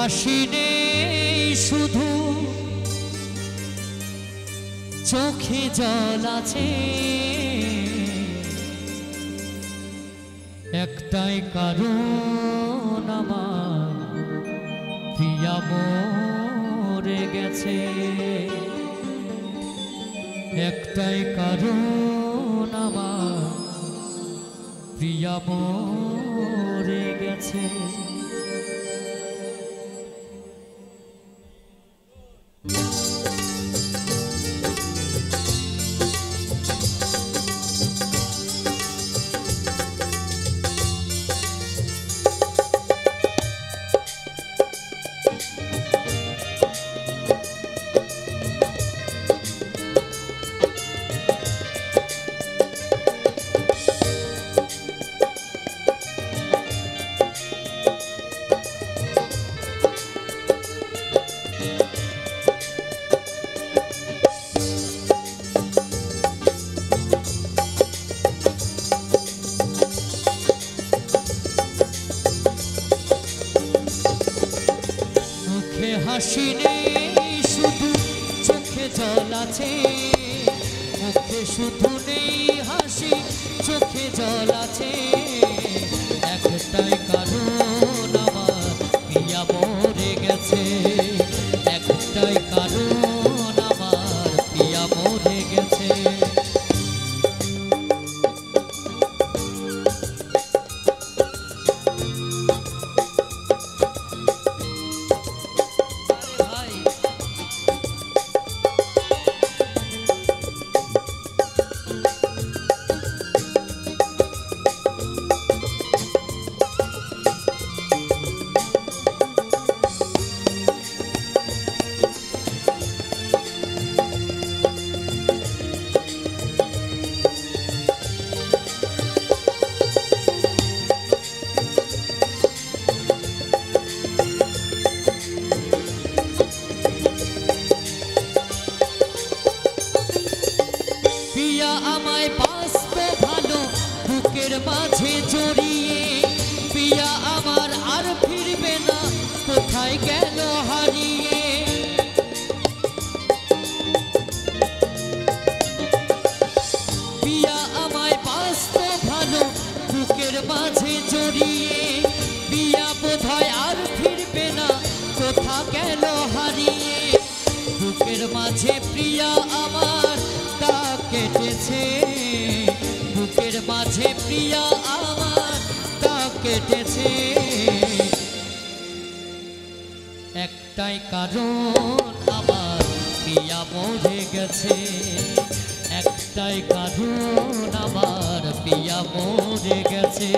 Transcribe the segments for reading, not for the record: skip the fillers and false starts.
হাসি নেই শুধু চোখে জল আছে, একটাই কারণ আমার প্রিয়া মরে গেছে, একটাই কারণ আমার প্রিয়া মরে গেছে। হাসি নেই শুধু চোখে জল আছে, মুখে শুধু নেই হাসি চোখে জল আছে, একটাই কারণ আমার প্রিয়া মরে গেছে, একটাই কারণ আমার প্রিয়া মরে গেছে। আমায় বাঁচতে ভালো বুকের মাঝে জড়িয়ে, প্রিয়া আমার আর ফিরবে না কোথায় গেল হারিয়ে, প্রিয়া আমায় বাঁচতে ভালো বুকের মাঝে জড়িয়ে, প্রিয়া বোধহয় আর ফিরবে না কোথা গেল হারিয়ে, বুকের মাঝে প্রিয়া আমার কেটেছে, বুকের মাঝে প্রিয়া আমার তা কেটেছে, একটাই কারণ আমার প্রিয়া মরে গেছে, একটাই কারণ আমার প্রিয়া মরে গেছে।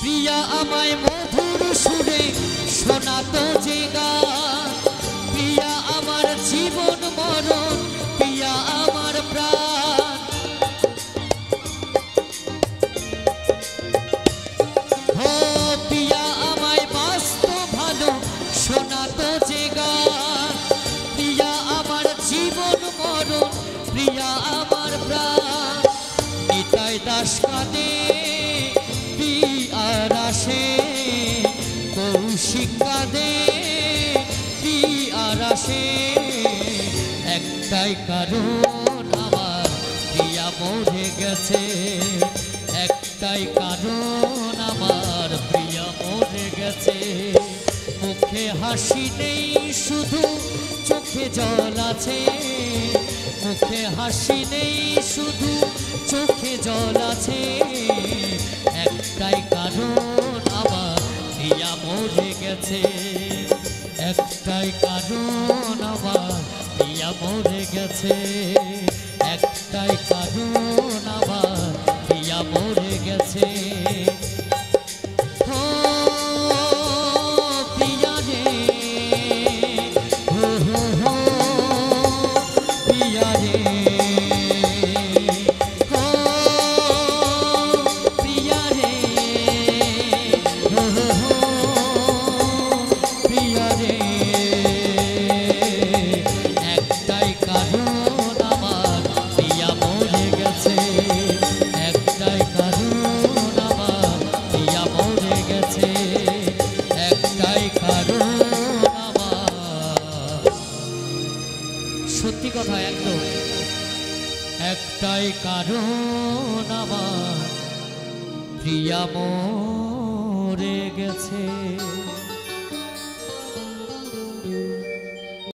প্রিয়া আমায় মধুর সুরে শোনাতো যে গান, প্রিয়া আমার জীবন মরণ, প্রিয়া আমার প্রাণ, ও প্রিয়া আমায় বাঁচতো ভালো শোনাতো যে গান, প্রিয়া আমার জীবন মরণ, প্রিয়া আমার প্রাণ, নিতাই দাস কাঁদে আর আসে, কৌশিক কাঁদে আর আসে, একটাই কারণ আমার প্রিয়া মরে গেছে, একটাই কারণ আমার প্রিয়া মরে গেছে, মুখে হাসি নেই শুধু চোখে জল আছে, মুখে হাসি নেই শুধু চোখে জল আছে, একটাই কারণ আমার প্রিয়া মরে গেছে, এক একটাই কারণ আমার প্রিয়া মরে গেছে, একটাই কারণ আমার প্রিয়া মরে গেছে। ও প্রিয়া রে, হো প্রিয়া রে, ও প্রিয়া রে, প্রিয়া রে। একটাই কারণ আমার প্রিয়া মরে গেছে, একটাই কারণ আমার প্রিয়া মরে গেছে, একটাই কারণ আমার। সত্যি কথা একদম, একটাই কারণ আমার প্রিয়া মরে গেছে।